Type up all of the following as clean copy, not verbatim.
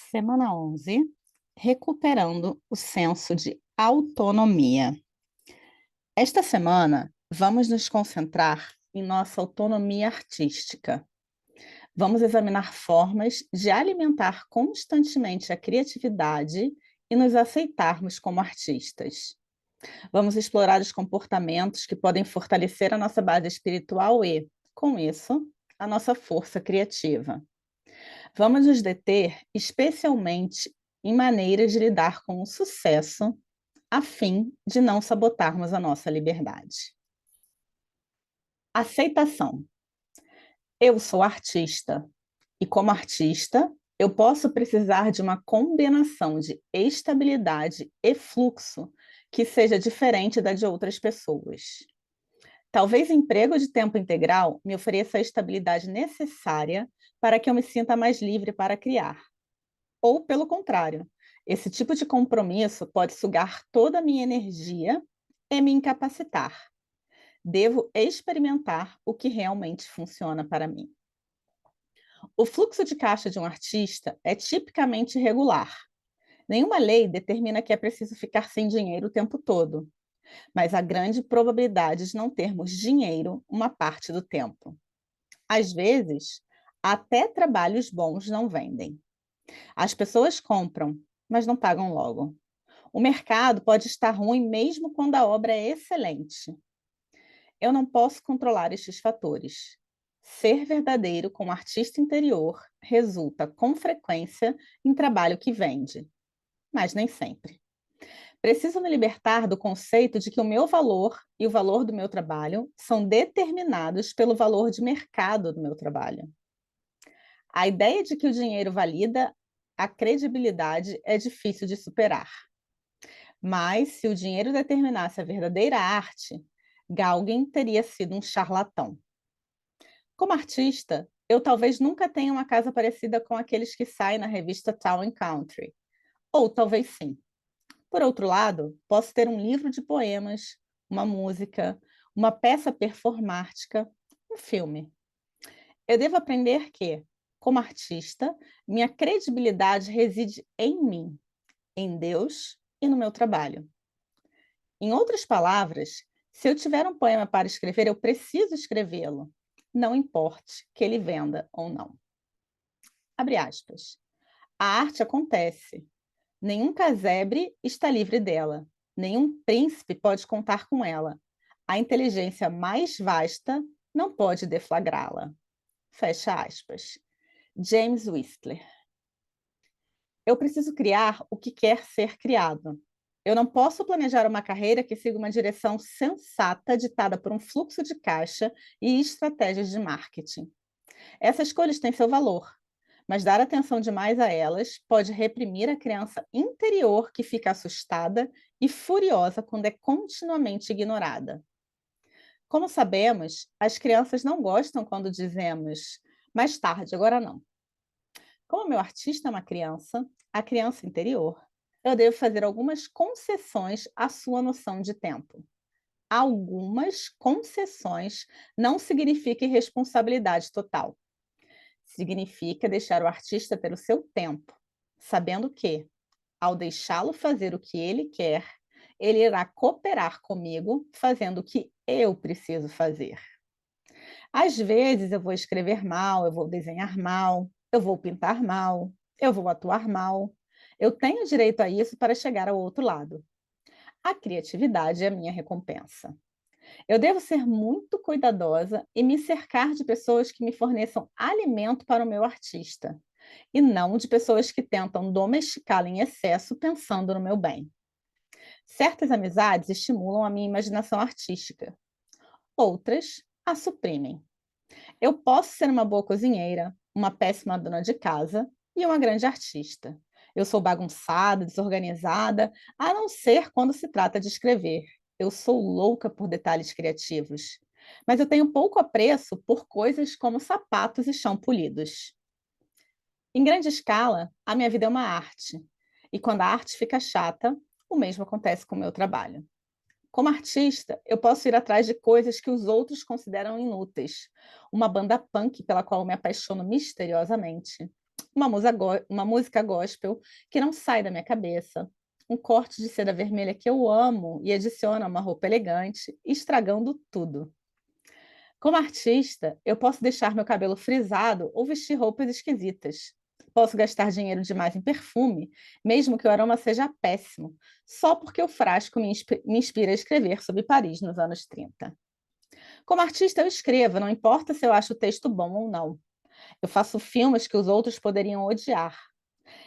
Semana 11, recuperando o senso de autonomia. Esta semana, vamos nos concentrar em nossa autonomia artística. Vamos examinar formas de alimentar constantemente a criatividade e nos aceitarmos como artistas. Vamos explorar os comportamentos que podem fortalecer a nossa base espiritual e, com isso, a nossa força criativa. Vamos nos deter especialmente em maneiras de lidar com o sucesso, a fim de não sabotarmos a nossa liberdade. Aceitação. Eu sou artista, e como artista, eu posso precisar de uma combinação de estabilidade e fluxo que seja diferente da de outras pessoas. Talvez emprego de tempo integral me ofereça a estabilidade necessária para que eu me sinta mais livre para criar. Ou, pelo contrário, esse tipo de compromisso pode sugar toda a minha energia e me incapacitar. Devo experimentar o que realmente funciona para mim. O fluxo de caixa de um artista é tipicamente irregular. Nenhuma lei determina que é preciso ficar sem dinheiro o tempo todo, mas há grande probabilidade de não termos dinheiro uma parte do tempo. Às vezes, até trabalhos bons não vendem. As pessoas compram, mas não pagam logo. O mercado pode estar ruim mesmo quando a obra é excelente. Eu não posso controlar estes fatores. Ser verdadeiro como artista interior resulta, com frequência, em trabalho que vende, mas nem sempre. Preciso me libertar do conceito de que o meu valor e o valor do meu trabalho são determinados pelo valor de mercado do meu trabalho. A ideia de que o dinheiro valida a credibilidade é difícil de superar. Mas, se o dinheiro determinasse a verdadeira arte, Gauguin teria sido um charlatão. Como artista, eu talvez nunca tenha uma casa parecida com aqueles que saem na revista Town and Country. Ou talvez sim. Por outro lado, posso ter um livro de poemas, uma música, uma peça performática, um filme. Eu devo aprender que, como artista, minha credibilidade reside em mim, em Deus e no meu trabalho. Em outras palavras, se eu tiver um poema para escrever, eu preciso escrevê-lo, não importe que ele venda ou não. Abre aspas. A arte acontece. Nenhum casebre está livre dela. Nenhum príncipe pode contar com ela. A inteligência mais vasta não pode deflagrá-la. Fecha aspas. James Whistler. Eu preciso criar o que quer ser criado. Eu não posso planejar uma carreira que siga uma direção sensata ditada por um fluxo de caixa e estratégias de marketing. Essas escolhas têm seu valor, mas dar atenção demais a elas pode reprimir a criança interior que fica assustada e furiosa quando é continuamente ignorada. Como sabemos, as crianças não gostam quando dizemos mais tarde, agora não. Como meu artista é uma criança, a criança interior, eu devo fazer algumas concessões à sua noção de tempo. Algumas concessões não significa irresponsabilidade total. Significa deixar o artista ter o seu tempo, sabendo que, ao deixá-lo fazer o que ele quer, ele irá cooperar comigo fazendo o que eu preciso fazer. Às vezes eu vou escrever mal, eu vou desenhar mal, eu vou pintar mal, eu vou atuar mal. Eu tenho direito a isso para chegar ao outro lado. A criatividade é a minha recompensa. Eu devo ser muito cuidadosa e me cercar de pessoas que me forneçam alimento para o meu artista, e não de pessoas que tentam domesticá-lo em excesso pensando no meu bem. Certas amizades estimulam a minha imaginação artística, outras a suprimem. Eu posso ser uma boa cozinheira, uma péssima dona de casa e uma grande artista. Eu sou bagunçada, desorganizada, a não ser quando se trata de escrever. Eu sou louca por detalhes criativos. Mas eu tenho pouco apreço por coisas como sapatos e chão polidos. Em grande escala, a minha vida é uma arte. E quando a arte fica chata, o mesmo acontece com o meu trabalho. Como artista, eu posso ir atrás de coisas que os outros consideram inúteis. Uma banda punk pela qual me apaixono misteriosamente. uma música gospel que não sai da minha cabeça, um corte de seda vermelha que eu amo e adiciona uma roupa elegante, estragando tudo. Como artista, eu posso deixar meu cabelo frisado ou vestir roupas esquisitas. Posso gastar dinheiro demais em perfume, mesmo que o aroma seja péssimo, só porque o frasco me inspira a escrever sobre Paris nos anos 30. Como artista, eu escrevo, não importa se eu acho o texto bom ou não. Eu faço filmes que os outros poderiam odiar.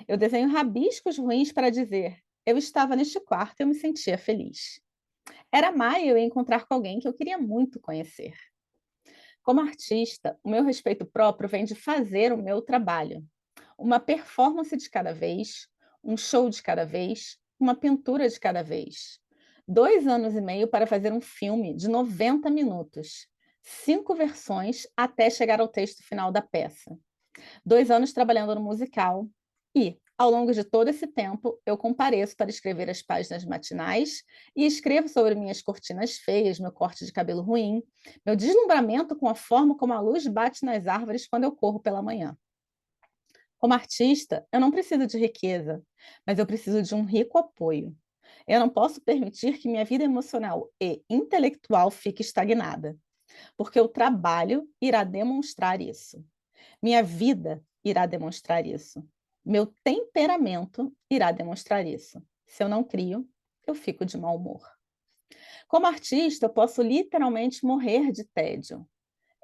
Eu desenho rabiscos ruins para dizer: eu estava neste quarto e eu me sentia feliz. Era maio e eu ia encontrar com alguém que eu queria muito conhecer. Como artista, o meu respeito próprio vem de fazer o meu trabalho. Uma performance de cada vez, um show de cada vez, uma pintura de cada vez. 2 anos e meio para fazer um filme de 90 minutos. 5 versões até chegar ao texto final da peça. 2 anos trabalhando no musical. E, ao longo de todo esse tempo, eu compareço para escrever as páginas matinais e escrevo sobre minhas cortinas feias, meu corte de cabelo ruim, meu deslumbramento com a forma como a luz bate nas árvores quando eu corro pela manhã. Como artista, eu não preciso de riqueza, mas eu preciso de um rico apoio. Eu não posso permitir que minha vida emocional e intelectual fique estagnada, porque o trabalho irá demonstrar isso. Minha vida irá demonstrar isso. Meu temperamento irá demonstrar isso. Se eu não crio, eu fico de mau humor. Como artista, eu posso literalmente morrer de tédio.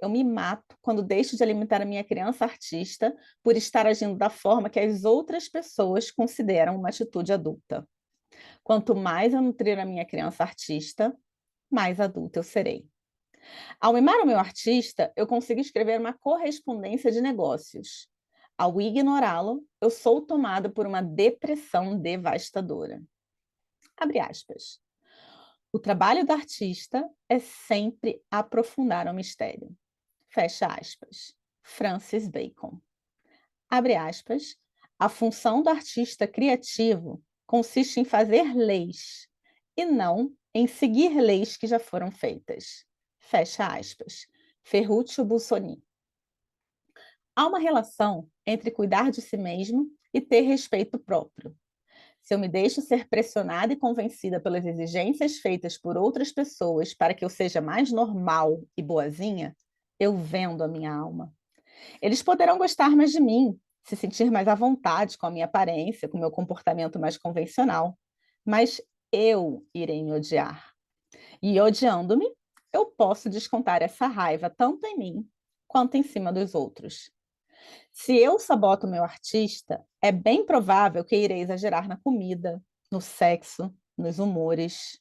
Eu me mato quando deixo de alimentar a minha criança artista por estar agindo da forma que as outras pessoas consideram uma atitude adulta. Quanto mais eu nutrir a minha criança artista, mais adulta eu serei. Ao mimar o meu artista, eu consigo escrever uma correspondência de negócios. Ao ignorá-lo, eu sou tomada por uma depressão devastadora. Abre aspas. O trabalho do artista é sempre aprofundar o mistério. Fecha aspas. Francis Bacon. Abre aspas. A função do artista criativo consiste em fazer leis e não em seguir leis que já foram feitas. Fecha aspas. Ferruccio Busoni. Há uma relação entre cuidar de si mesmo e ter respeito próprio. Se eu me deixo ser pressionada e convencida pelas exigências feitas por outras pessoas para que eu seja mais normal e boazinha, eu vendo a minha alma. Eles poderão gostar mais de mim, se sentir mais à vontade com a minha aparência, com o meu comportamento mais convencional, mas eu irei me odiar. E odiando-me, eu posso descontar essa raiva tanto em mim quanto em cima dos outros. Se eu saboto o meu artista, é bem provável que irei exagerar na comida, no sexo, nos humores.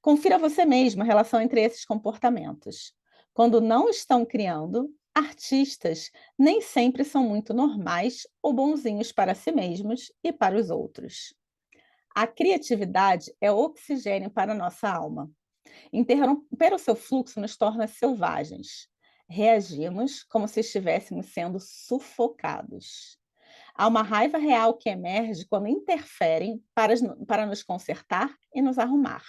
Confira você mesmo a relação entre esses comportamentos. Quando não estão criando, artistas nem sempre são muito normais ou bonzinhos para si mesmos e para os outros. A criatividade é oxigênio para a nossa alma. Interromper o seu fluxo nos torna selvagens. Reagimos como se estivéssemos sendo sufocados. Há uma raiva real que emerge quando interferem para nos consertar e nos arrumar.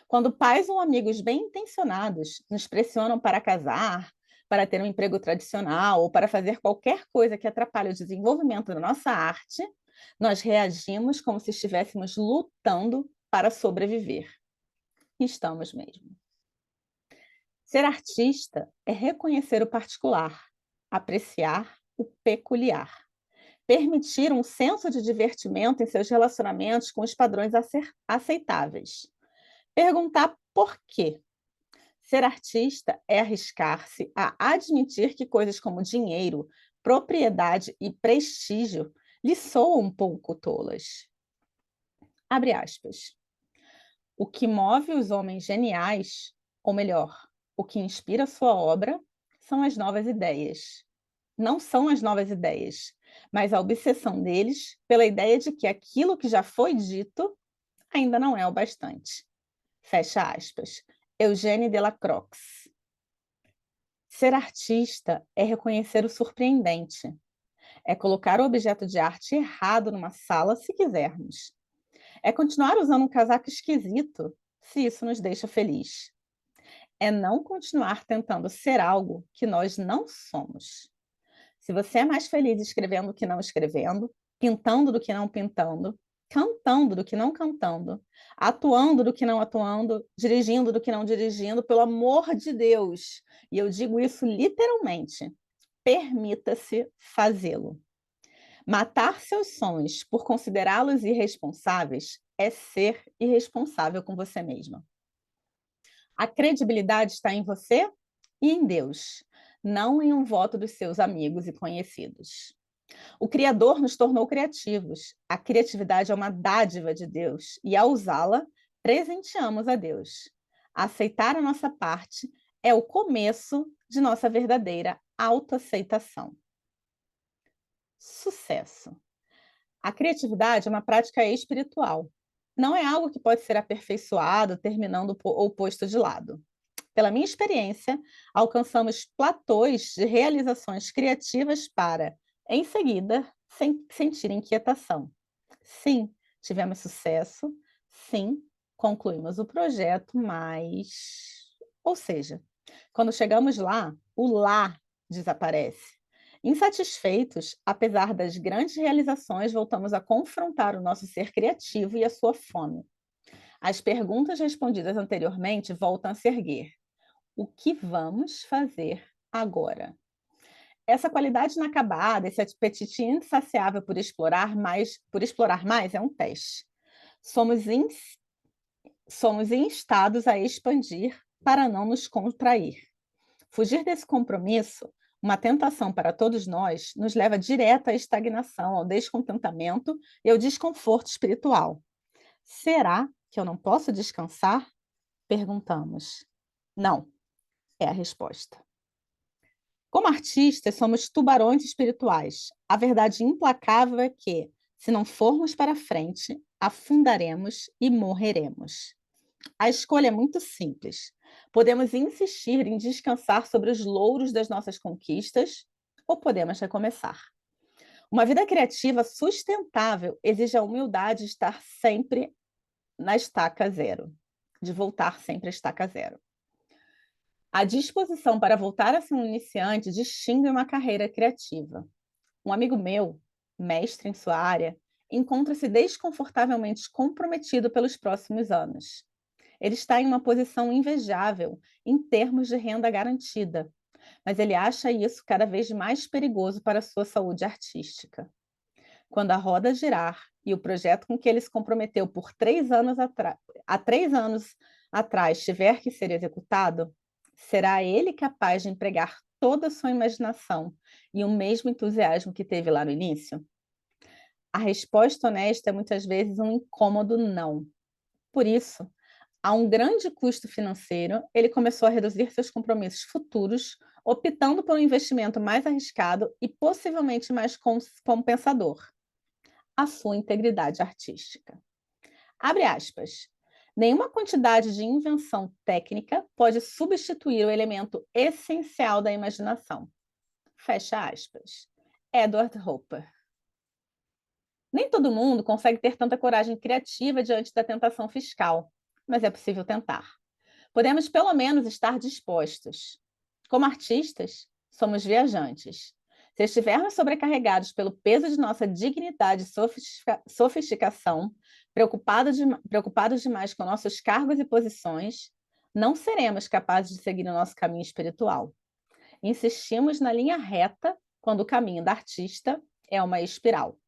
Quando pais ou amigos bem-intencionados nos pressionam para casar, para ter um emprego tradicional ou para fazer qualquer coisa que atrapalhe o desenvolvimento da nossa arte, nós reagimos como se estivéssemos lutando para sobreviver. Estamos mesmo. Ser artista é reconhecer o particular, apreciar o peculiar, permitir um senso de divertimento em seus relacionamentos com os padrões aceitáveis. Perguntar por quê. Ser artista é arriscar-se a admitir que coisas como dinheiro, propriedade e prestígio lhe soam um pouco tolas. Abre aspas. O que move os homens geniais, ou melhor, o que inspira sua obra, são as novas ideias. Não são as novas ideias, mas a obsessão deles pela ideia de que aquilo que já foi dito ainda não é o bastante. Fecha aspas. Eugène Delacroix. Ser artista é reconhecer o surpreendente. É colocar o objeto de arte errado numa sala, se quisermos. É continuar usando um casaco esquisito, se isso nos deixa feliz. É não continuar tentando ser algo que nós não somos. Se você é mais feliz escrevendo do que não escrevendo, pintando do que não pintando, cantando do que não cantando, atuando do que não atuando, dirigindo do que não dirigindo, pelo amor de Deus, e eu digo isso literalmente, permita-se fazê-lo. Matar seus sonhos por considerá-los irresponsáveis é ser irresponsável com você mesma. A credibilidade está em você e em Deus, não em um voto dos seus amigos e conhecidos. O Criador nos tornou criativos. A criatividade é uma dádiva de Deus e, ao usá-la, presenteamos a Deus. Aceitar a nossa parte é o começo de nossa verdadeira autoaceitação. Sucesso. A criatividade é uma prática espiritual. Não é algo que pode ser aperfeiçoado terminando ou posto de lado. Pela minha experiência, alcançamos platôs de realizações criativas para, em seguida, sentir inquietação. Sim, tivemos sucesso. Sim, concluímos o projeto, mas... Ou seja, quando chegamos lá, o lá desaparece. Insatisfeitos, apesar das grandes realizações, voltamos a confrontar o nosso ser criativo e a sua fome. As perguntas respondidas anteriormente voltam a se erguer. O que vamos fazer agora? Essa qualidade inacabada, esse apetite insaciável por explorar mais é um teste. Somos instados a expandir para não nos contrair. Fugir desse compromisso, uma tentação para todos nós, nos leva direto à estagnação, ao descontentamento e ao desconforto espiritual. Será que eu não posso descansar? Perguntamos. Não, é a resposta. Como artistas, somos tubarões espirituais. A verdade implacável é que, se não formos para frente, afundaremos e morreremos. A escolha é muito simples. Podemos insistir em descansar sobre os louros das nossas conquistas ou podemos recomeçar. Uma vida criativa sustentável exige a humildade de estar sempre na estaca zero, de voltar sempre à estaca zero. A disposição para voltar a ser um iniciante distingue uma carreira criativa. Um amigo meu, mestre em sua área, encontra-se desconfortavelmente comprometido pelos próximos anos. Ele está em uma posição invejável em termos de renda garantida, mas ele acha isso cada vez mais perigoso para a sua saúde artística. Quando a roda girar e o projeto com que ele se comprometeu por 3 anos há 3 anos atrás tiver que ser executado, será ele capaz de empregar toda a sua imaginação e o mesmo entusiasmo que teve lá no início? A resposta honesta é muitas vezes um incômodo não. Por isso, a um grande custo financeiro, ele começou a reduzir seus compromissos futuros, optando por um investimento mais arriscado e possivelmente mais compensador: a sua integridade artística. Abre aspas. Nenhuma quantidade de invenção técnica pode substituir o elemento essencial da imaginação. Fecha aspas. Edward Hopper. Nem todo mundo consegue ter tanta coragem criativa diante da tentação fiscal, mas é possível tentar. Podemos pelo menos estar dispostos. Como artistas, somos viajantes. Se estivermos sobrecarregados pelo peso de nossa dignidade e sofisticação, preocupados demais com nossos cargos e posições, não seremos capazes de seguir o nosso caminho espiritual. Insistimos na linha reta quando o caminho da artista é uma espiral.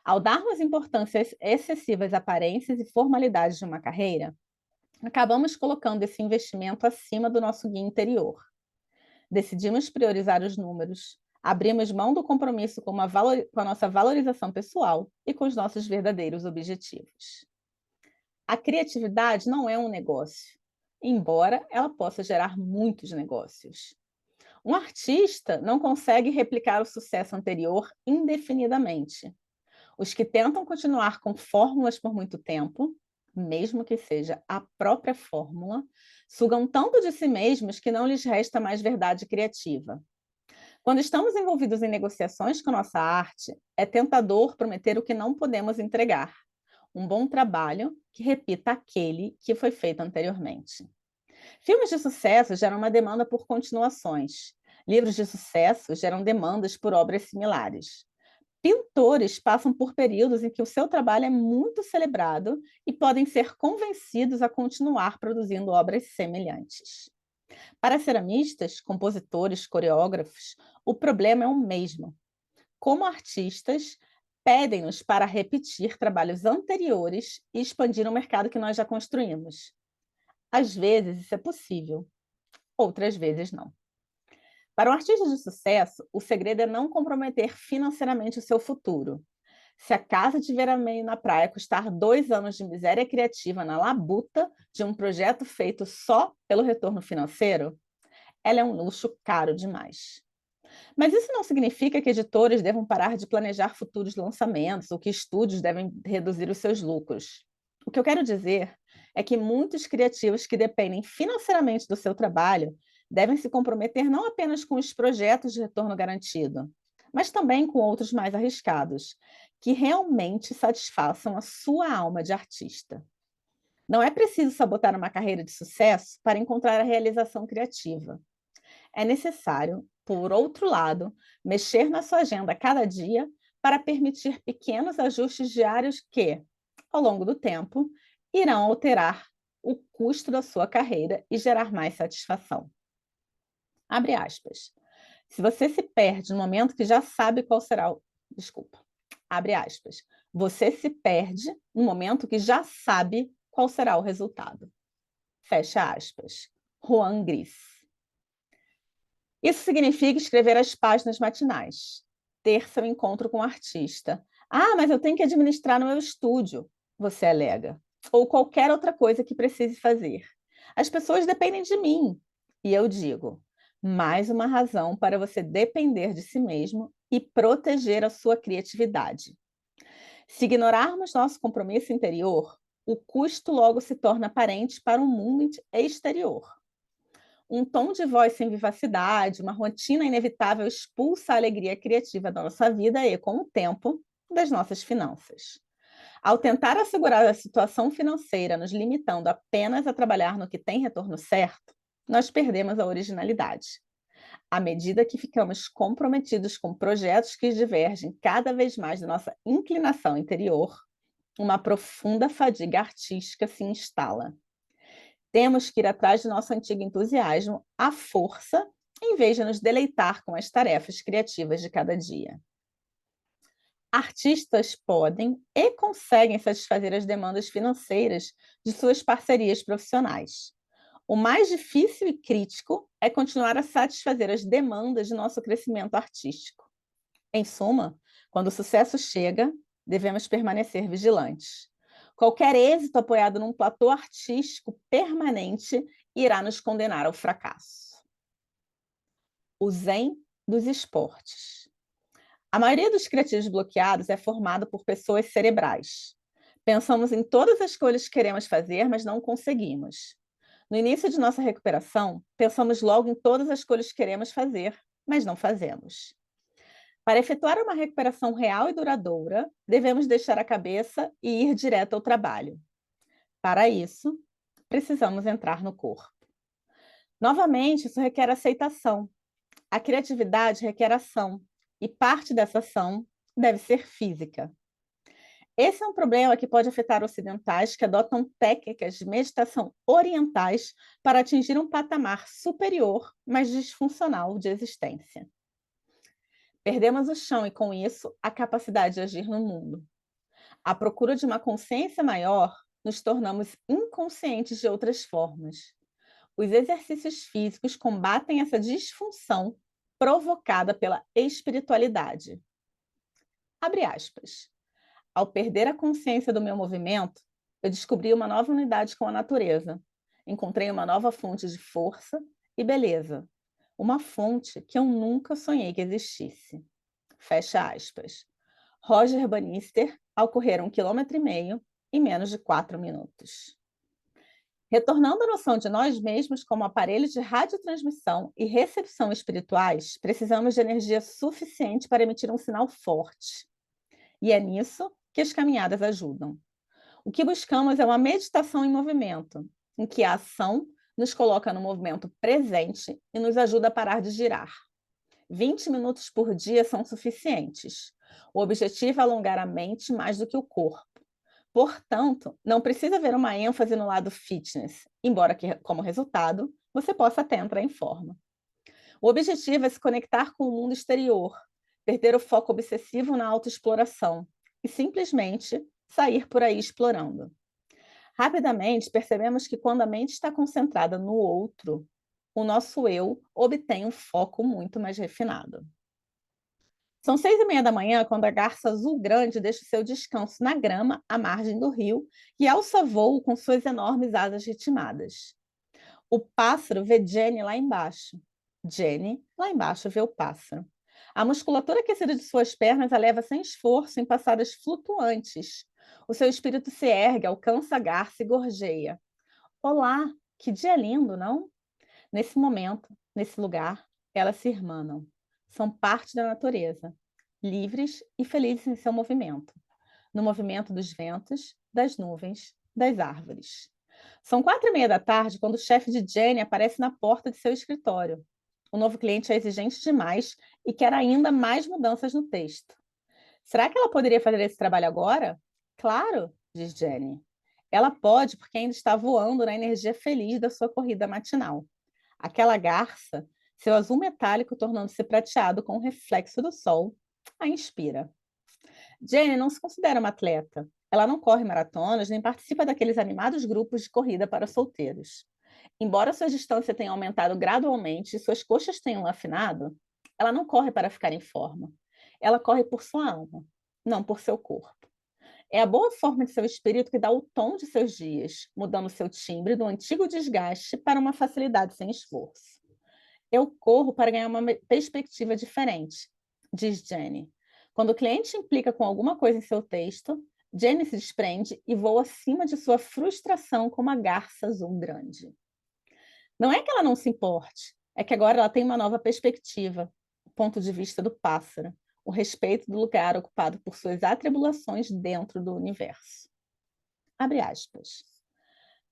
Ao darmos importância excessiva às aparências e formalidades de uma carreira, acabamos colocando esse investimento acima do nosso guia interior. Decidimos priorizar os números, abrimos mão do compromisso com a nossa valorização pessoal e com os nossos verdadeiros objetivos. A criatividade não é um negócio, embora ela possa gerar muitos negócios. Um artista não consegue replicar o sucesso anterior indefinidamente. Os que tentam continuar com fórmulas por muito tempo, mesmo que seja a própria fórmula, sugam tanto de si mesmos que não lhes resta mais verdade criativa. Quando estamos envolvidos em negociações com nossa arte, é tentador prometer o que não podemos entregar. Um bom trabalho que repita aquele que foi feito anteriormente. Filmes de sucesso geram uma demanda por continuações. Livros de sucesso geram demandas por obras similares. Pintores passam por períodos em que o seu trabalho é muito celebrado e podem ser convencidos a continuar produzindo obras semelhantes. Para ceramistas, compositores, coreógrafos, o problema é o mesmo. Como artistas, pedem-nos para repetir trabalhos anteriores e expandir o mercado que nós já construímos. Às vezes isso é possível, outras vezes não. Para um artista de sucesso, o segredo é não comprometer financeiramente o seu futuro. Se a casa de veraneio na praia custar 2 anos de miséria criativa na labuta de um projeto feito só pelo retorno financeiro, ela é um luxo caro demais. Mas isso não significa que editores devam parar de planejar futuros lançamentos ou que estúdios devem reduzir os seus lucros. O que eu quero dizer é que muitos criativos que dependem financeiramente do seu trabalho devem se comprometer não apenas com os projetos de retorno garantido, mas também com outros mais arriscados, que realmente satisfaçam a sua alma de artista. Não é preciso sabotar uma carreira de sucesso para encontrar a realização criativa. É necessário, por outro lado, mexer na sua agenda a cada dia para permitir pequenos ajustes diários que, ao longo do tempo, irão alterar o custo da sua carreira e gerar mais satisfação. Abre aspas. Se você se perde no momento que já sabe qual será o... Desculpa. Abre aspas. Você se perde no momento que já sabe qual será o resultado. Fecha aspas. Juan Gris. Isso significa escrever as páginas matinais, ter seu encontro com o artista. Ah, mas eu tenho que administrar no meu estúdio, você alega. Ou qualquer outra coisa que precise fazer. As pessoas dependem de mim. E eu digo, mais uma razão para você depender de si mesmo e proteger a sua criatividade. Se ignorarmos nosso compromisso interior, o custo logo se torna aparente para o mundo exterior. Um tom de voz sem vivacidade, uma rotina inevitável expulsa a alegria criativa da nossa vida e, com o tempo, das nossas finanças. Ao tentar assegurar a situação financeira, nos limitando apenas a trabalhar no que tem retorno certo, nós perdemos a originalidade. À medida que ficamos comprometidos com projetos que divergem cada vez mais da nossa inclinação interior, uma profunda fadiga artística se instala. Temos que ir atrás do nosso antigo entusiasmo à força, em vez de nos deleitar com as tarefas criativas de cada dia. Artistas podem e conseguem satisfazer as demandas financeiras de suas parcerias profissionais. O mais difícil e crítico é continuar a satisfazer as demandas de nosso crescimento artístico. Em suma, quando o sucesso chega, devemos permanecer vigilantes. Qualquer êxito apoiado num platô artístico permanente irá nos condenar ao fracasso. O zen dos esportes. A maioria dos criativos bloqueados é formada por pessoas cerebrais. Pensamos em todas as coisas que queremos fazer, mas não conseguimos. No início de nossa recuperação, pensamos logo em todas as coisas que queremos fazer, mas não fazemos. Para efetuar uma recuperação real e duradoura, devemos deixar a cabeça e ir direto ao trabalho. Para isso, precisamos entrar no corpo. Novamente, isso requer aceitação. A criatividade requer ação, e parte dessa ação deve ser física. Esse é um problema que pode afetar ocidentais que adotam técnicas de meditação orientais para atingir um patamar superior, mas disfuncional de existência. Perdemos o chão e, com isso, a capacidade de agir no mundo. À procura de uma consciência maior, nos tornamos inconscientes de outras formas. Os exercícios físicos combatem essa disfunção provocada pela espiritualidade. Abre aspas. Ao perder a consciência do meu movimento, eu descobri uma nova unidade com a natureza. Encontrei uma nova fonte de força e beleza. Uma fonte que eu nunca sonhei que existisse. Fecha aspas. Roger Bannister, ao correr 1,5 km em menos de 4 minutos. Retornando à noção de nós mesmos como aparelhos de radiotransmissão e recepção espirituais, precisamos de energia suficiente para emitir um sinal forte. E é nisso que as caminhadas ajudam. O que buscamos é uma meditação em movimento, em que a ação nos coloca no movimento presente e nos ajuda a parar de girar. 20 minutos por dia são suficientes. O objetivo é alongar a mente mais do que o corpo. Portanto, não precisa haver uma ênfase no lado fitness, embora que, como resultado, você possa até entrar em forma. O objetivo é se conectar com o mundo exterior, perder o foco obsessivo na autoexploração e simplesmente sair por aí explorando. Rapidamente percebemos que quando a mente está concentrada no outro, o nosso eu obtém um foco muito mais refinado. São 6h30 da manhã quando a garça azul grande deixa o seu descanso na grama à margem do rio e alça voo com suas enormes asas ritmadas. O pássaro vê Jenny lá embaixo. Jenny, lá embaixo, vê o pássaro. A musculatura aquecida de suas pernas a leva sem esforço em passadas flutuantes. O seu espírito se ergue, alcança a garça e gorjeia. Olá, que dia lindo, não? Nesse momento, nesse lugar, elas se irmanam. São parte da natureza, livres e felizes em seu movimento. No movimento dos ventos, das nuvens, das árvores. São 4h30 da tarde quando o chefe de Jenny aparece na porta de seu escritório. O novo cliente é exigente demais e quer ainda mais mudanças no texto. Será que ela poderia fazer esse trabalho agora? Claro, diz Jenny. Ela pode porque ainda está voando na energia feliz da sua corrida matinal. Aquela garça, seu azul metálico tornando-se prateado com o reflexo do sol, a inspira. Jenny não se considera uma atleta. Ela não corre maratonas nem participa daqueles animados grupos de corrida para solteiros. Embora sua distância tenha aumentado gradualmente e suas coxas tenham afinado, ela não corre para ficar em forma. Ela corre por sua alma, não por seu corpo. É a boa forma de seu espírito que dá o tom de seus dias, mudando seu timbre do antigo desgaste para uma facilidade sem esforço. Eu corro para ganhar uma perspectiva diferente, diz Jenny. Quando o cliente implica com alguma coisa em seu texto, Jenny se desprende e voa acima de sua frustração como uma garça azul grande. Não é que ela não se importe, é que agora ela tem uma nova perspectiva, o ponto de vista do pássaro, o respeito do lugar ocupado por suas atribulações dentro do universo. Abre aspas.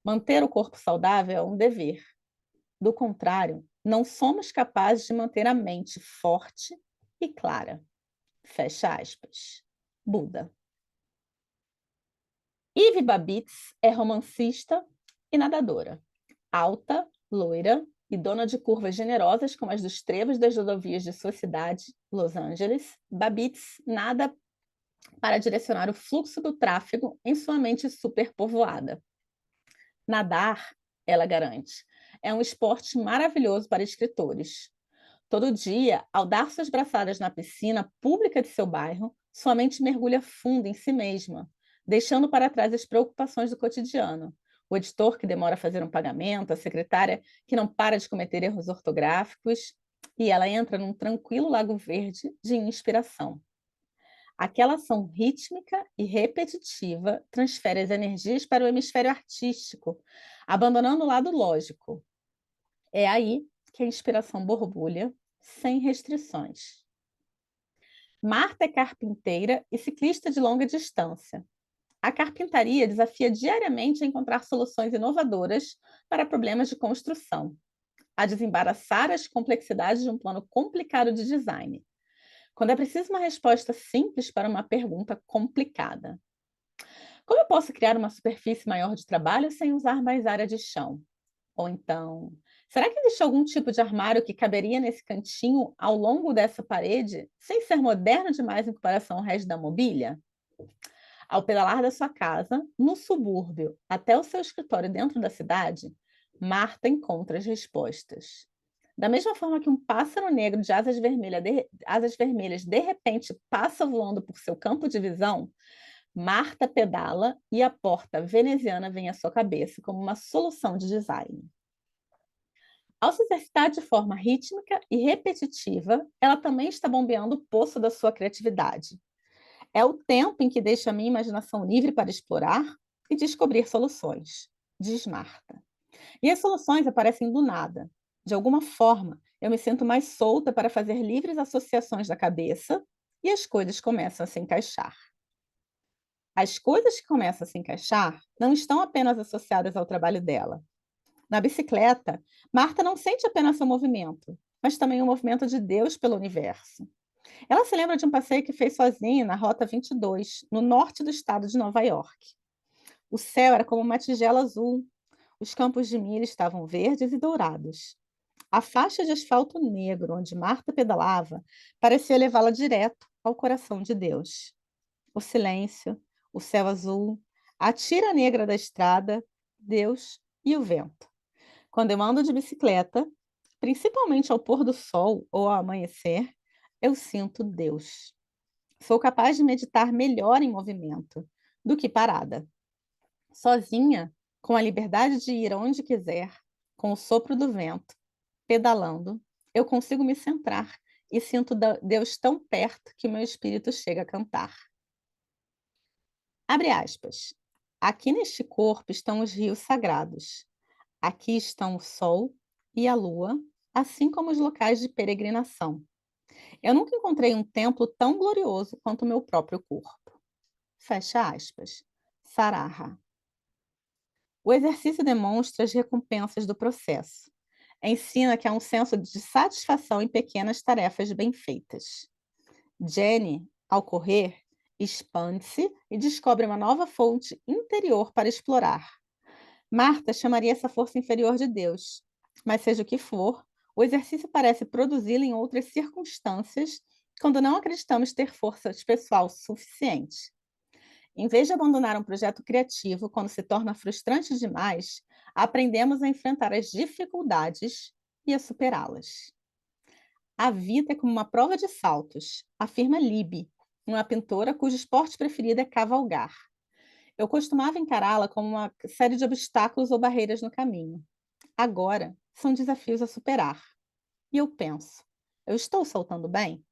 Manter o corpo saudável é um dever. Do contrário, não somos capazes de manter a mente forte e clara. Fecha aspas. Buda. Ivy Babitz é romancista e nadadora. Alta, loira e dona de curvas generosas como as dos trevos das rodovias de sua cidade, Los Angeles, Babitz nada para direcionar o fluxo do tráfego em sua mente superpovoada. Nadar, ela garante, é um esporte maravilhoso para escritores. Todo dia, ao dar suas braçadas na piscina pública de seu bairro, sua mente mergulha fundo em si mesma, deixando para trás as preocupações do cotidiano. O editor que demora a fazer um pagamento, a secretária que não para de cometer erros ortográficos, e ela entra num tranquilo lago verde de inspiração. Aquela ação rítmica e repetitiva transfere as energias para o hemisfério artístico, abandonando o lado lógico. É aí que a inspiração borbulha, sem restrições. Marta é carpinteira e ciclista de longa distância. A carpintaria desafia diariamente a encontrar soluções inovadoras para problemas de construção, a desembaraçar as complexidades de um plano complicado de design, quando é preciso uma resposta simples para uma pergunta complicada. Como eu posso criar uma superfície maior de trabalho sem usar mais área de chão? Ou então, será que existe algum tipo de armário que caberia nesse cantinho ao longo dessa parede, sem ser moderno demais em comparação ao resto da mobília? Ao pedalar da sua casa, no subúrbio, até o seu escritório dentro da cidade, Marta encontra as respostas. Da mesma forma que um pássaro negro de asas vermelhas de repente passa voando por seu campo de visão, Marta pedala e a porta veneziana vem à sua cabeça como uma solução de design. Ao se exercitar de forma rítmica e repetitiva, ela também está bombeando o poço da sua criatividade. É o tempo em que deixo a minha imaginação livre para explorar e descobrir soluções, diz Marta. E as soluções aparecem do nada. De alguma forma, eu me sinto mais solta para fazer livres associações da cabeça e as coisas começam a se encaixar. As coisas que começam a se encaixar não estão apenas associadas ao trabalho dela. Na bicicleta, Marta não sente apenas seu movimento, mas também o movimento de Deus pelo universo. Ela se lembra de um passeio que fez sozinha na Rota 22, no norte do estado de Nova York. O céu era como uma tigela azul, os campos de milho estavam verdes e dourados. A faixa de asfalto negro onde Marta pedalava parecia levá-la direto ao coração de Deus. O silêncio, o céu azul, a tira negra da estrada, Deus e o vento. Quando eu ando de bicicleta, principalmente ao pôr do sol ou ao amanhecer, eu sinto Deus. Sou capaz de meditar melhor em movimento do que parada. Sozinha, com a liberdade de ir onde quiser, com o sopro do vento, pedalando, eu consigo me centrar e sinto Deus tão perto que o meu espírito chega a cantar. Abre aspas. Aqui neste corpo estão os rios sagrados. Aqui estão o sol e a lua, assim como os locais de peregrinação. Eu nunca encontrei um templo tão glorioso quanto o meu próprio corpo. Fecha aspas. Saraha. O exercício demonstra as recompensas do processo. Ensina que há um senso de satisfação em pequenas tarefas bem feitas. Jenny, ao correr, expande-se e descobre uma nova fonte interior para explorar. Marta chamaria essa força inferior de Deus, mas seja o que for, o exercício parece produzi-la em outras circunstâncias quando não acreditamos ter força pessoal suficiente. Em vez de abandonar um projeto criativo quando se torna frustrante demais, aprendemos a enfrentar as dificuldades e a superá-las. A vida é como uma prova de saltos, afirma Libby, uma pintora cujo esporte preferido é cavalgar. Eu costumava encará-la como uma série de obstáculos ou barreiras no caminho. Agora, são desafios a superar. E eu penso, eu estou saltando bem?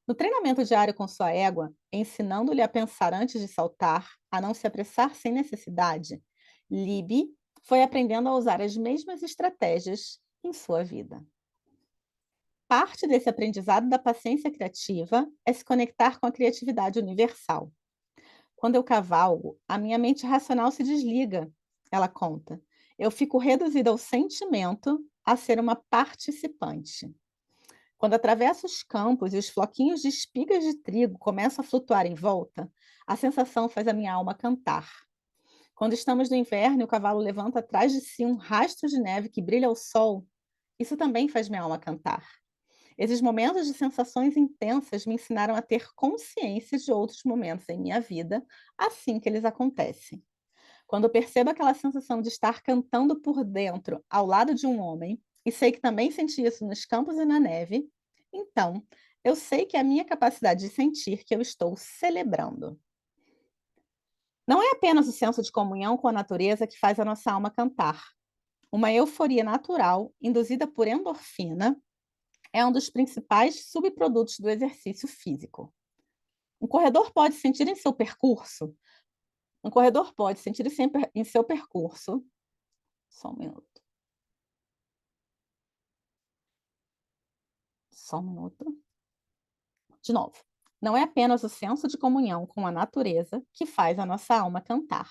No treinamento diário com sua égua, ensinando-lhe a pensar antes de saltar, a não se apressar sem necessidade, Libby foi aprendendo a usar as mesmas estratégias em sua vida. Parte desse aprendizado da paciência criativa é se conectar com a criatividade universal. Quando eu cavalgo, a minha mente racional se desliga, ela conta. Eu fico reduzida ao sentimento, a ser uma participante. Quando atravesso os campos e os floquinhos de espigas de trigo começam a flutuar em volta, a sensação faz a minha alma cantar. Quando estamos no inverno e o cavalo levanta atrás de si um rastro de neve que brilha ao sol, isso também faz minha alma cantar. Esses momentos de sensações intensas me ensinaram a ter consciência de outros momentos em minha vida, assim que eles acontecem. Quando eu percebo aquela sensação de estar cantando por dentro ao lado de um homem, e sei que também senti isso nos campos e na neve, então eu sei que é a minha capacidade de sentir que eu estou celebrando. Não é apenas o senso de comunhão com a natureza que faz a nossa alma cantar. Uma euforia natural, induzida por endorfina, é um dos principais subprodutos do exercício físico. Um corredor pode sentir em seu percurso, em seu percurso, só um minuto, só um minuto, de novo. Não é apenas o senso de comunhão com a natureza que faz a nossa alma cantar.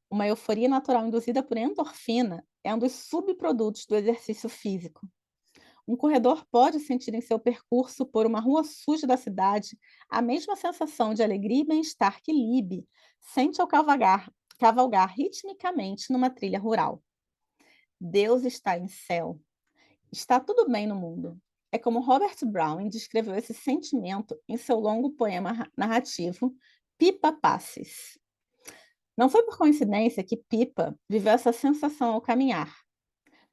Uma euforia natural induzida por endorfina é um dos subprodutos do exercício físico. Um corredor pode sentir em seu percurso por uma rua suja da cidade a mesma sensação de alegria e bem-estar que Libby sente ao cavalgar ritmicamente numa trilha rural. Deus está em céu. Está tudo bem no mundo. É como Robert Browning descreveu esse sentimento em seu longo poema narrativo Pipa Passes. Não foi por coincidência que Pipa viveu essa sensação ao caminhar.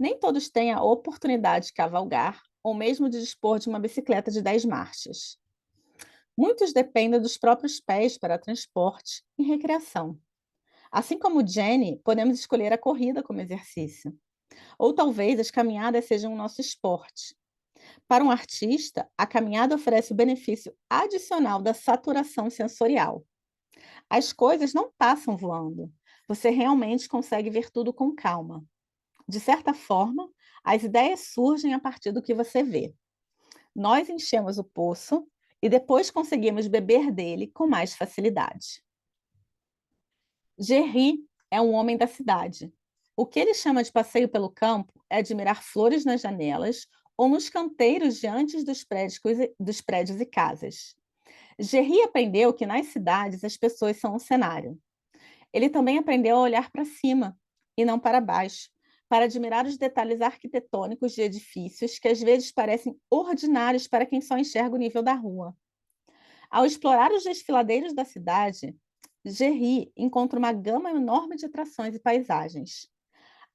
Nem todos têm a oportunidade de cavalgar ou mesmo de dispor de uma bicicleta de 10 marchas. Muitos dependem dos próprios pés para transporte e recreação. Assim como Jenny, podemos escolher a corrida como exercício. Ou talvez as caminhadas sejam o nosso esporte. Para um artista, a caminhada oferece o benefício adicional da saturação sensorial. As coisas não passam voando. Você realmente consegue ver tudo com calma. De certa forma, as ideias surgem a partir do que você vê. Nós enchemos o poço e depois conseguimos beber dele com mais facilidade. Gerry é um homem da cidade. O que ele chama de passeio pelo campo é admirar flores nas janelas ou nos canteiros diante dos prédios e casas. Gerry aprendeu que nas cidades as pessoas são um cenário. Ele também aprendeu a olhar para cima e não para baixo, para admirar os detalhes arquitetônicos de edifícios que às vezes parecem ordinários para quem só enxerga o nível da rua. Ao explorar os desfiladeiros da cidade, Gerry encontra uma gama enorme de atrações e paisagens.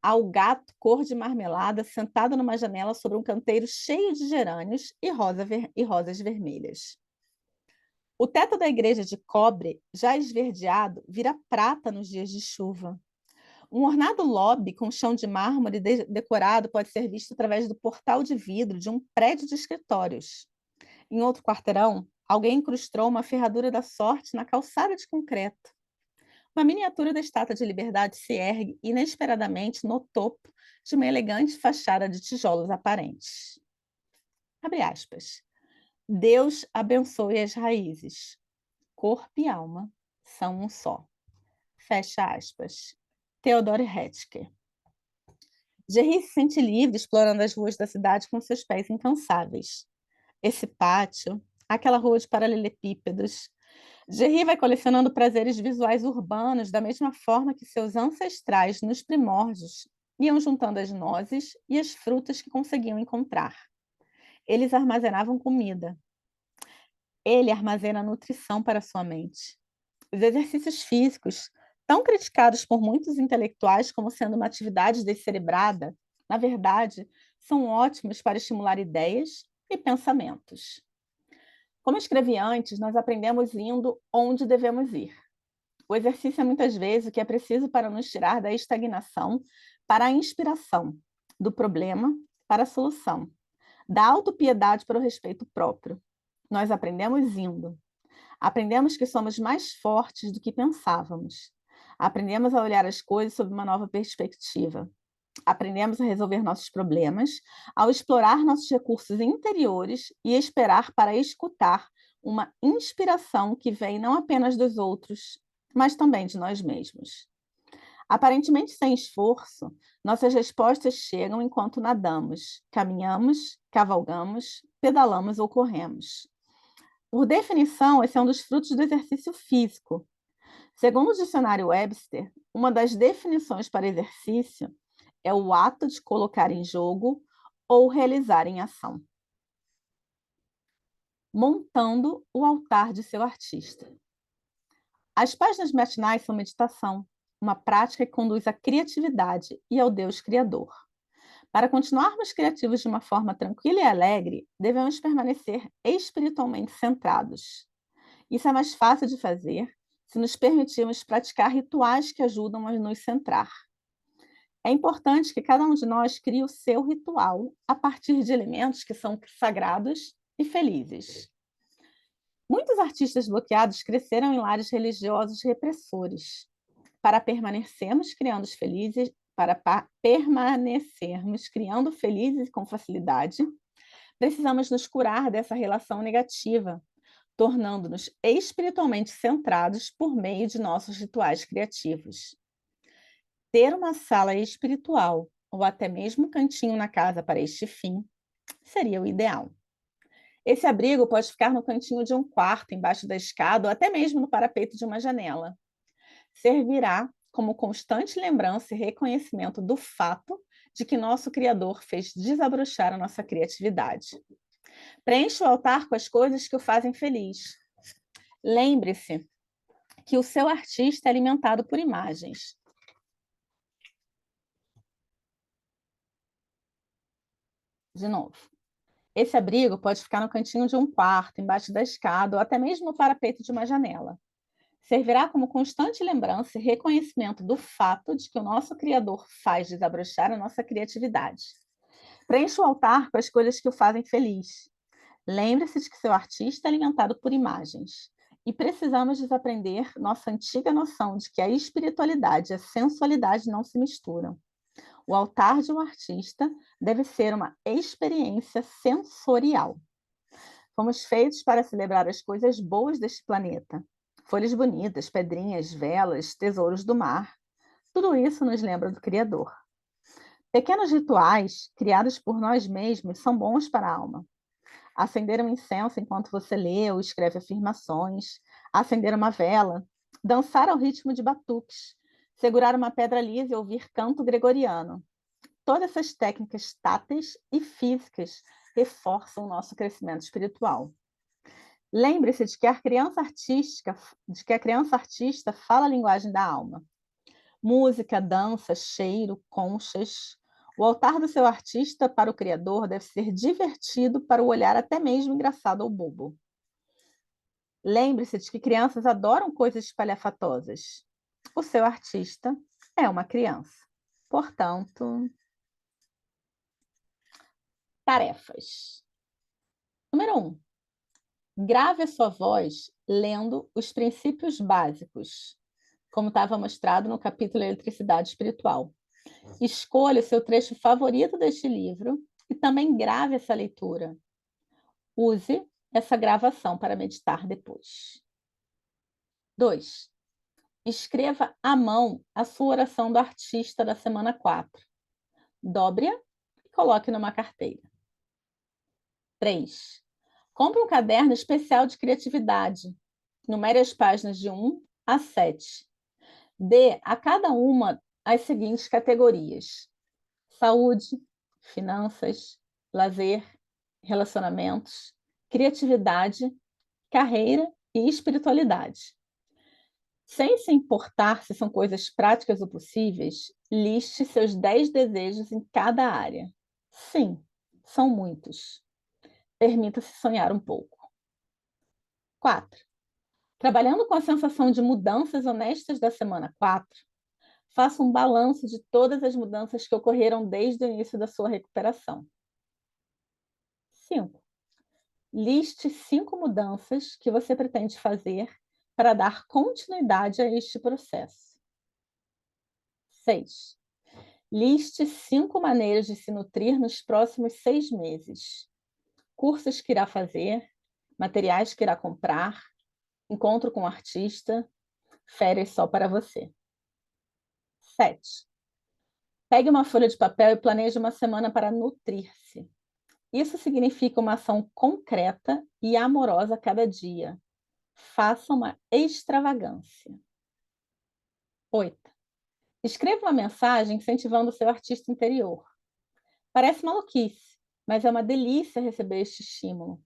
Há o gato cor de marmelada sentado numa janela sobre um canteiro cheio de gerânios e rosas vermelhas. O teto da igreja de cobre, já esverdeado, vira prata nos dias de chuva. Um ornado lobby com chão de mármore decorado pode ser visto através do portal de vidro de um prédio de escritórios. Em outro quarteirão, alguém incrustou uma ferradura da sorte na calçada de concreto. Uma miniatura da Estátua de Liberdade se ergue inesperadamente no topo de uma elegante fachada de tijolos aparentes. Abre aspas. Deus abençoe as raízes. Corpo e alma são um só. Fecha aspas. Theodor Hetzke. Gerry se sente livre explorando as ruas da cidade com seus pés incansáveis. Esse pátio, aquela rua de paralelepípedos. Gerry vai colecionando prazeres visuais urbanos da mesma forma que seus ancestrais nos primórdios iam juntando as nozes e as frutas que conseguiam encontrar. Eles armazenavam comida. Ele armazena nutrição para sua mente. Os exercícios físicos, tão criticados por muitos intelectuais como sendo uma atividade descerebrada, na verdade, são ótimos para estimular ideias e pensamentos. Como escrevi antes, nós aprendemos indo onde devemos ir. O exercício é muitas vezes o que é preciso para nos tirar da estagnação para a inspiração, do problema para a solução, da autopiedade para o respeito próprio. Nós aprendemos indo. Aprendemos que somos mais fortes do que pensávamos. Aprendemos a olhar as coisas sob uma nova perspectiva. Aprendemos a resolver nossos problemas ao explorar nossos recursos interiores e esperar para escutar uma inspiração que vem não apenas dos outros, mas também de nós mesmos. Aparentemente sem esforço, nossas respostas chegam enquanto nadamos, caminhamos, cavalgamos, pedalamos ou corremos. Por definição, esse é um dos frutos do exercício físico. Segundo o dicionário Webster, uma das definições para exercício é o ato de colocar em jogo ou realizar em ação. Montando o altar de seu artista. As páginas matinais são meditação, uma prática que conduz à criatividade e ao Deus Criador. Para continuarmos criativos de uma forma tranquila e alegre, devemos permanecer espiritualmente centrados. Isso é mais fácil de fazer se nos permitirmos praticar rituais que ajudam a nos centrar. É importante que cada um de nós crie o seu ritual a partir de elementos que são sagrados e felizes. Muitos artistas bloqueados cresceram em lares religiosos repressores. Para permanecermos criando felizes com facilidade, precisamos nos curar dessa relação negativa, tornando-nos espiritualmente centrados por meio de nossos rituais criativos. Ter uma sala espiritual ou até mesmo um cantinho na casa para este fim seria o ideal. Esse abrigo pode ficar no cantinho de um quarto, embaixo da escada ou até mesmo no parapeito de uma janela. Servirá como constante lembrança e reconhecimento do fato de que nosso Criador fez desabrochar a nossa criatividade. Preencha o altar com as coisas que o fazem feliz. Lembre-se que o seu artista é alimentado por imagens. De novo. Esse abrigo pode ficar no cantinho de um quarto, embaixo da escada ou até mesmo no parapeito de uma janela. Servirá como constante lembrança e reconhecimento do fato de que o nosso Criador faz desabrochar a nossa criatividade. Preencha o altar com as coisas que o fazem feliz. Lembre-se de que seu artista é alimentado por imagens. E precisamos desaprender nossa antiga noção de que a espiritualidade e a sensualidade não se misturam. O altar de um artista deve ser uma experiência sensorial. Fomos feitos para celebrar as coisas boas deste planeta. Folhas bonitas, pedrinhas, velas, tesouros do mar. Tudo isso nos lembra do Criador. Pequenos rituais criados por nós mesmos são bons para a alma. Acender um incenso enquanto você lê ou escreve afirmações, acender uma vela, dançar ao ritmo de batuques, segurar uma pedra lisa e ouvir canto gregoriano. Todas essas técnicas táteis e físicas reforçam o nosso crescimento espiritual. Lembre-se de que a criança artista fala a linguagem da alma. Música, dança, cheiro, conchas. O altar do seu artista para o Criador deve ser divertido para o olhar até mesmo engraçado ou bobo. Lembre-se de que crianças adoram coisas espalhafatosas. O seu artista é uma criança. Portanto, tarefas. Número 1. Grave a sua voz lendo os princípios básicos, como estava mostrado no capítulo Eletricidade Espiritual. Escolha o seu trecho favorito deste livro e também grave essa leitura. Use essa gravação para meditar depois. 2. Escreva à mão a sua oração do artista da semana 4. Dobre-a e coloque numa carteira. 3. Compre um caderno especial de criatividade. Numere as páginas de 1 a 7. Dê a cada uma as seguintes categorias: saúde, finanças, lazer, relacionamentos, criatividade, carreira e espiritualidade. Sem se importar se são coisas práticas ou possíveis, liste seus 10 desejos em cada área. Sim, são muitos. Permita-se sonhar um pouco. 4. Trabalhando com a sensação de mudanças honestas da semana 4, faça um balanço de todas as mudanças que ocorreram desde o início da sua recuperação. 5. Liste 5 mudanças que você pretende fazer para dar continuidade a este processo. 6. Liste 5 maneiras de se nutrir nos próximos 6 meses. Cursos que irá fazer, materiais que irá comprar, encontro com o artista, férias só para você. 7. Pegue uma folha de papel e planeje uma semana para nutrir-se. Isso significa uma ação concreta e amorosa a cada dia. Faça uma extravagância. 8. Escreva uma mensagem incentivando o seu artista interior. Parece maluquice, mas é uma delícia receber este estímulo.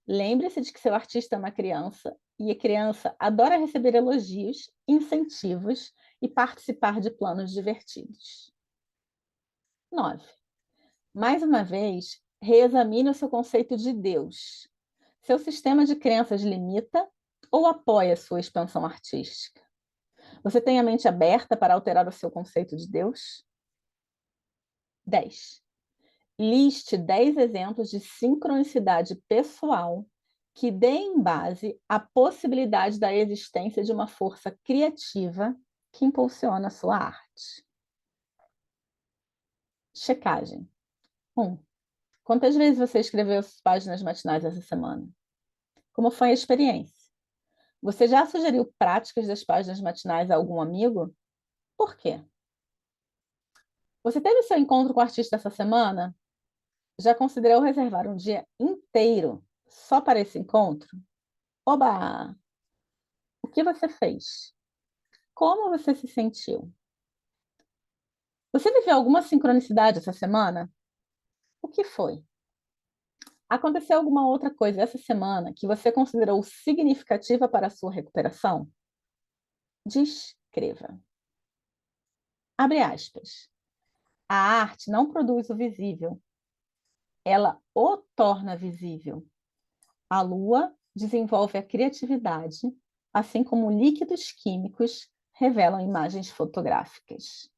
Lembre-se de que seu artista é uma criança e a criança adora receber elogios, incentivos e participar de planos divertidos. 9. Mais uma vez, reexamine o seu conceito de Deus. Seu sistema de crenças limita ou apoia a sua expansão artística? Você tem a mente aberta para alterar o seu conceito de Deus? 10. Liste 10 exemplos de sincronicidade pessoal que deem base à possibilidade da existência de uma força criativa que impulsiona a sua arte. Checagem. 1. Quantas vezes você escreveu as páginas matinais essa semana? Como foi a experiência? Você já sugeriu práticas das páginas matinais a algum amigo? Por quê? Você teve seu encontro com o artista essa semana? Já considerou reservar um dia inteiro só para esse encontro? Oba! O que você fez? Como você se sentiu? Você viveu alguma sincronicidade essa semana? O que foi? Aconteceu alguma outra coisa essa semana que você considerou significativa para a sua recuperação? Descreva. Abre aspas. A arte não produz o visível, ela o torna visível. A lua desenvolve a criatividade, assim como líquidos químicos revelam imagens fotográficas.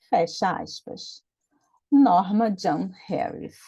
Fecha aspas. Norma Jean Harris.